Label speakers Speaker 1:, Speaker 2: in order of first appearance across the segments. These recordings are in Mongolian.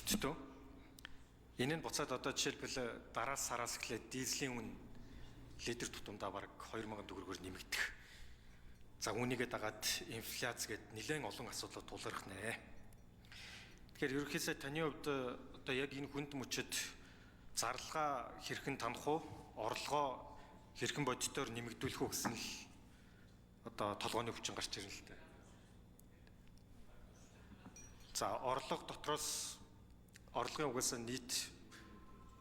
Speaker 1: өсөлттэй. Энэ нь буцаад одоо жишээлбэл дараас сараас эхлээд дизелийн үн литр тутамдаа бараг 2000 төгрөгөөр нэмэгдэх. За үүнийгээ дагаад инфляц гээд нэлээд олон асуудлууд тулгарх нэ. Тэгэхээр ерөнхийдөө таны хувьд одоо яг энэ хүнд мөчөд зарлага хэрхэн танах уу, орлогоо хэрхэн бодитоор нэмэгдүүлэх үү гэсэн л одоо толгойн хүчин гарч ирнэ л дээ. За орлого дотроос орлогын угаасаа нийт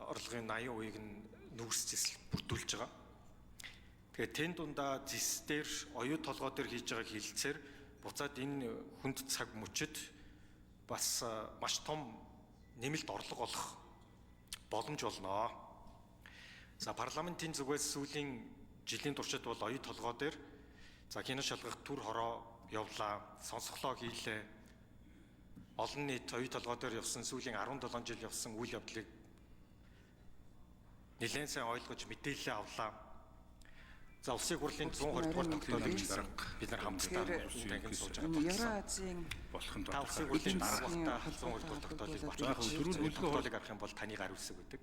Speaker 1: орлогын 80% нь нүүрс зэсэл бүрдүүлж байгаа. Тэгээд тэн дундаа зэс дээр оюу толгой дээр хийж байгаа хилцээр буцаад энэ хүнд цаг мөчөд бас маш том нэмэлт орлого олох боломж болно. За парламентын зүгээс сүүлийн жилийн туршид бол оюу толгой дээр за кино шалгах түр хороо явлаа, сонсголоо хийлээ. Олон нийт оюу толгой дээр явсан сүүлийн 17 жил явсан үйл явдлыг нэлээд сайн ойлгож мэдээлэл авлаа. За улсын хурлын 120 дугаар тогтоолыг бид нар хамтдаа танхим сууж байгаа.
Speaker 2: Евразийн
Speaker 1: болох нь улсын хурлын дараагийн 120 дугаар тогтоолыг багцаах дөрвөн тогтоолыг арах юм бол таны гар үсэг гэдэг.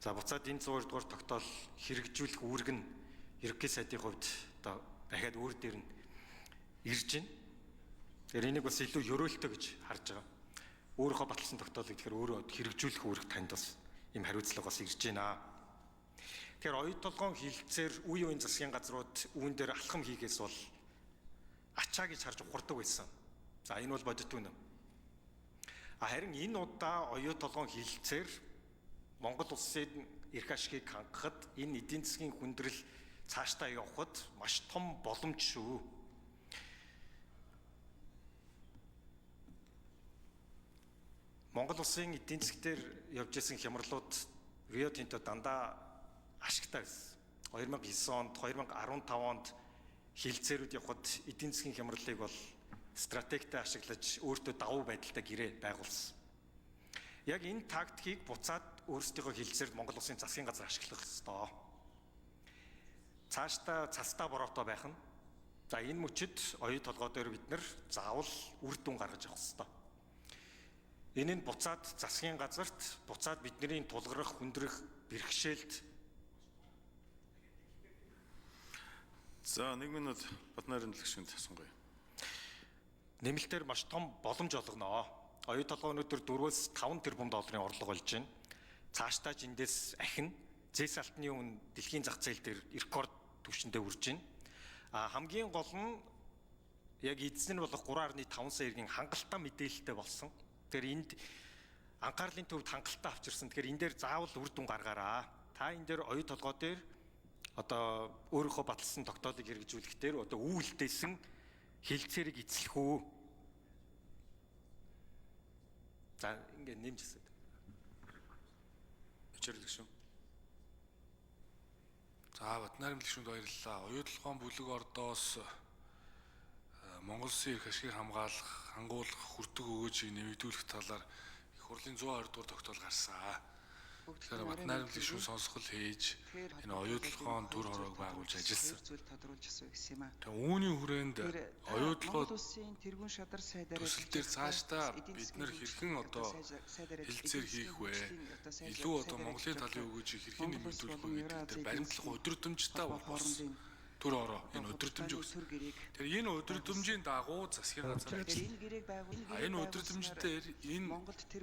Speaker 1: За буцаад энэ 120 дугаар тогтоол хэрэгжүүлэх үүрэг нь ерөнхий сайдын хувьд одоо дахиад өөр дээр нь ирж байна. Тэгэхээр энийг бас илүү ёроолтой гэж харж байгаа. Өөрөөхөө баталсан тогтоолыг тэгэхээр өөрөө хэрэгжүүлэх үүрэг танд бас ийм хариуцлага бас ирж байна. Тэгэхээр оюу толгойн хилцээр үе үеийн засгийн газрууд үүн дээр алхам хийгээс бол ачаа гэж харж ухардаг байсан. За энэ бол бодит үнэ. Харин энэ удаа оюу толгойн хилцээр Монгол улсын эрх ашигыг хангахад энэ эдийн засгийн хүндрэл цаашдаа явахад маш том боломж шүү. Монгол улсын эдийн засгаар явж исэн хямралууд Рио Тинто дандаа ашигтай байсан. 2009 онд, 2015 онд хилцээрүүд явхад эдийн засгийн хямралыг бол стратегтэй ашиглаж өөртөө давуу байдалтай гэрээ байгуулсан. Яг энэ тактикийг буцаад өөрсдийнхөө хилцээрд Монгол улсын засгийн газар ашиглах ёстой. Цаашдаа цастаа бороотой байх нь. За энэ мөчөд оюу толгой дээр бид нар заавал үр дүн гаргаж авах ёстой. Энэ нь буцаад засгийн газарт буцаад бидний тулгарх, хүндрэх бэрхшээлд.
Speaker 3: За 1 минут Батнарын дэлгшүүнд асуугая.
Speaker 1: Нэмэлтээр маш том боломж олгоно. Оюу толгой өнөөдөр 4-5 тэрбум долларын орлого болж байна. Цаашдаа эндээс ахин зэс алтны үн дэлхийн зах зээл дээр рекорд түвшиндээ үрж байна. Хамгийн гол нь яг эзэн нь болох 3.5 сая иргэн хангалттай мэдээлэлтэй болсон. Тэгэхээр энд анхаарлын төвд хангалттай авчирсан. Тэгэхээр энэ дээр заавал үр дүн гаргаараа. Та энэ дээр оюу толгой дээр одоо өөрийнхөө баталсан тогтоолыг хэрэгжүүлэх дээр одоо үйлдэлсэн хилцээрийг эзлэх үү? За ингээд нэмж хэлсэн.
Speaker 3: Бичэрлэг шүү.
Speaker 4: За Батнарын дэлгшүүнд баярлалаа. Оюу толгойн бүлэг ордоос Монгол Улсын эрх ашигыг хамгаалах, хангуулах, хүртэг өгөөжийг нэмэгдүүлэх талаар их хурлын 120 дугаар тогтоол гарсан. Тэгэхээр Батнарын дэлгшүүн сонсгол хийж энэ оюу толгойн төр хороог байгуулж ажилласан. Тэгээ үүний хүрээнд оюу толгой төсөл дээр цаашдаа бид нар хэрхэн одоо хилцээр хийх вэ? Илүү одоо Монголын талын өгөөжийг хэрхэн нэмэгдүүлэх вэ гэдэг дээр баримтлах өдөртөмжтэй болсон. Төр ороо энэ өдөртөмж өгсөн. Тэр энэ өдөртөмжийн дагуу засгийн газар энэ өдөртөмжтээр энэ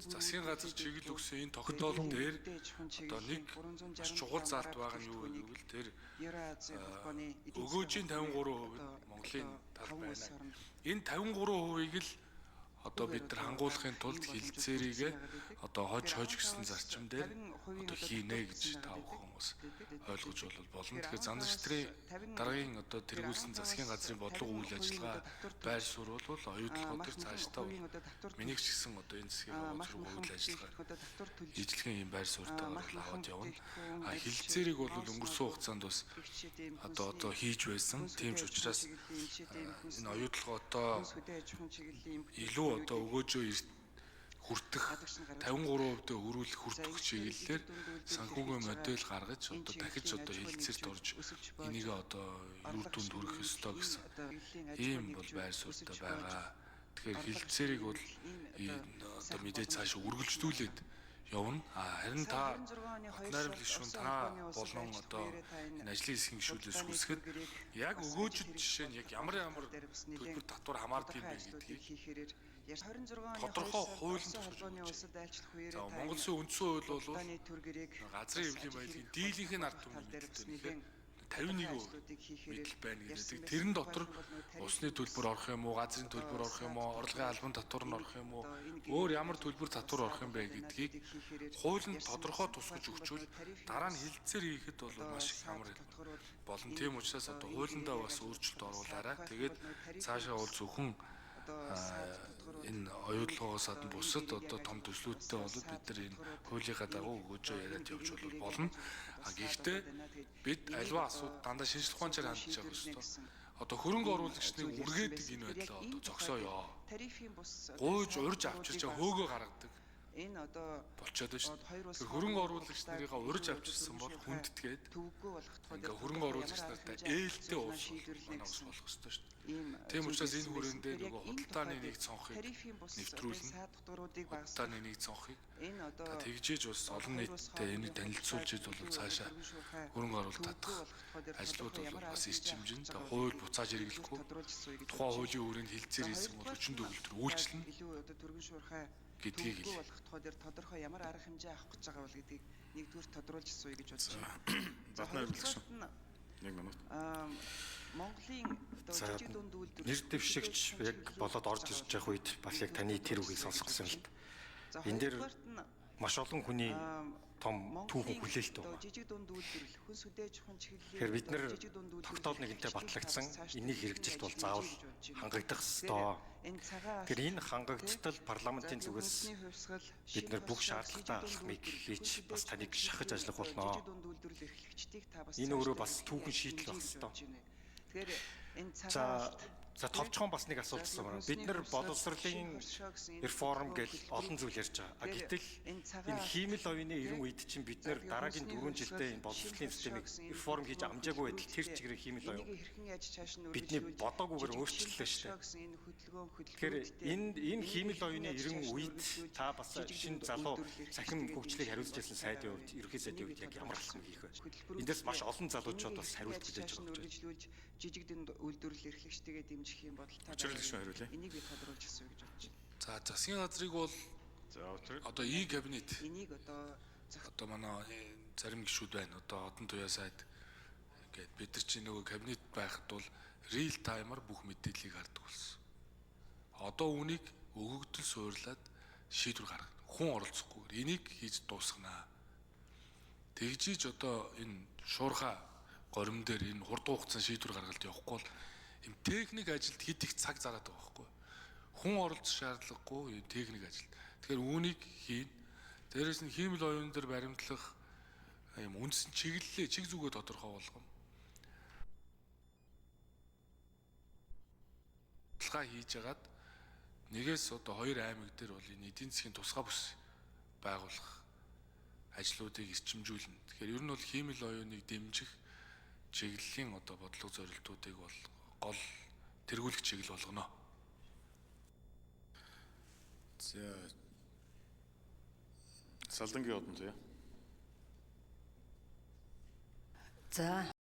Speaker 4: засгийн газар чиглэл өгсөн энэ тогтоол дээр одоо нэг маш чухал заалт байгаа нь юу вэ гэвэл тэр өгөөжийн 53% Монголын тал байна. Энэ 53%-ийг л одоо бид нар хангуулахын тулд хилцээрийг одоо хож гэсэн зарчим дээр одоо хийнэ гэж та бүхэн хүмүүс ойлгож болно. Тэгэхээр зан зэвстрийн дараагийн одоо тэргүүлсэн засгийн газрын бодлого үйл ажиллагаа байр суурь бол оюу толгой дээр цаашдаа миний ч гэсэн одоо энэ засгийн үйл ажиллагаа ижлэхэн юм байр суурьтайгаар аваад явна. Хилцээрийг бол өнгөрсөн хугацаанд бас одоо хийж байсан. Тийм ч учраас энэ оюу толгой одоо илүү одоо өгөөжөө хүртэх 53% өрүүлэх хүртэх чиглэлээр санхүүгийн модель гаргаж одоо дахиж одоо хилцээрт орж энийг одоо үр дүнд хүргэх ёстой гэсэн ийм бол байр суурьтай байгаа. Тэгэхээр хилцээрийг бол одоо мэдээ цааш үргэлжлүүлээд явна. Харин та Батнайрам гишүүн та болон одоо энэ ажлын хэсгийн гишүүдээс хүсэхэд яг өгөөжид жишээ нь яг ямар төлбөр татвар хамаардаг юм бэ гэдгийг тодорхой хуулийн тусгаж. За Монгол Улсын үндсэн хууль бол газрын эвлийн баялагын дийлэнх нь ард түмний мэдээлэл 51% мэдэл байна гэдэг. Тэрэн дотор усны төлбөр орох юм уу, газрын төлбөр орох юм уу, орлогын албан татвар нь орох юм уу, өөр ямар төлбөр татвар орох юм бэ гэдгийг хуулинд тодорхой тусгаж өгчвөл дараа нь хилцээр хийхэд бол маш их амар болно. Тийм учраас одоо хуулиндаа бас өөрчлөлт оруулаарай. Тэгээд цаашаа бол зөвхөн энэ оюутлагоос гадна бусад одоо том төслүүдтэй бол бид нар энэ хуулийнхаа дагуу өгөөжөө яриад явж болно. Гэхдээ бид альва асуудал дандаа шинжлэх ухаанчаар хандж байгаа шүү дээ. Одоо хөрөнгө оруулагчдыг үргээдэг энэ байдлаа одоо зогсооё. Гуйж урьж авчирч хөөгөө гаргадаг. Энэ одоо болчиход байна шүү дээ. Тэр хөрөнгө оруулагч нарыгаа урьж авчирсан бол хүндэтгээд ингээ хөрөнгө оруулагч нартай ээлтэй уус манай ус болох ёстой шүү дээ. Тийм учраас энэ хүрээнд нөгөө худалдааны нэг цонхыг нэвтрүүлнэ. Худалдааны нэг цонхыг тэгжээж бас олон нийтэд энийг танилцуулж ид бол цаашаа хөрөнгө оруулалт татах ажлууд бол бас эрчимжинд хууль буцааж хэрэглэхгүй тухайн хуулийн хүрээнд хилцээр хийсэн бол хүчин төгөлдөр үйлчлэнэ гэдгийг хэл.
Speaker 2: Тодорхой ямар арга хэмжээ авах гэж байгаа бол гэдгийг нэгдүгээр тодруулж суй гэж бодож байна.
Speaker 3: Батнайрам гишүүн. 1 минут.
Speaker 2: Монголын жижиг дунд үйлдвэр
Speaker 1: Нэр дэвшигч яг болоод орж ирж байгаа үед бас яг таны тэр үгийг сонсох гэсэн л. Энэ дээр маш олон хүний том түүхэн хүлээлт байна.
Speaker 2: жижиг дунд үйлдвэрлэл хүн сүдээж хүн чиглэлээр
Speaker 1: Тэгэхээр бид нэр тогтоол нэгэнтэй батлагдсан энийг хэрэгжилт бол заавал хангагдах ёстой. Тэр энэ хангагдтал парламентын зүгээс бид нар бүх шаардлагатай алхмыг хийж бас таныг шахаж ажиллах болно. Энэ өөрөө бас түүхэн шийдэл байх ёстой. За товчхон бас нэг асуулт байна. Бид нар боловсролын реформ гэж олон зүйл ярьж байгаа. Гэтэл энэ хиймэл оюуны 90 үед чинь бид нар дараагийн 4 жилдээ энэ боловсролын системийг реформ хийж амжаагүй байтал тэр чигээр хиймэл оюун бидний бодоогүйгээр өөрчлөлөө шүү дээ. Тэгэхээр энэ хиймэл оюуны 90 үед та бас шинэ залуу цахим хөгжлийг хариулж байсан сайдын хувьд ерөнхий сайдын хувьд яг ямар алхам хийх вэ? Эндээс маш олон залуучууд бас хариулт хүлээж байгаа гэж байна.
Speaker 2: Жижиг дунд үйлдвэрлэл эрхлэгчтэйгээ дэмжих юм бол та энийг би тодруулж өгсөй гэж бодож байна.
Speaker 4: За засгийн газрыг бол одоо И кабинет
Speaker 2: Энийг
Speaker 4: одоо манай зарим гишүүд байна. Одоо одон туяа сайд гээд бид нар чинь нөгөө кабинет байхад бол real timer бүх мэдээллийг хардаг болсон. Одоо үүнийг өгөгдөл суурлаад шийдвэр гаргана. Хүн оролцохгүйгээр энийг хийж дуусгана. Тэгжиж одоо энэ шуурхай горим дээр энэ хурд хугацаанд шийдвэр гаргалт явахгүй бол юм техник ажилд хэд их цаг зараад байгаа байхгүй. Хүн оролцох шаардлагагүй техник ажил. Тэгэхээр үүнийг хийн. Дээрээс нь хиймэл оюун дээр баримтлах юм үндсэн чиглэлээ чиг зүгээ тодорхой болгоно. Судалгаа хийж агаад нэгээс одоо 2 аймаг дээр бол энэ эдийн засгийн тусгай бүс байгуулах ажлуудыг эрчимжүүлнэ. Тэгэхээр ер нь бол хиймэл оюуныг дэмжих чиглэлийн одоо бодлого зорилтуудыг бол гол тэргүүлэх чиглэл болгоно.
Speaker 3: За Салдангийн одон зөө.
Speaker 5: За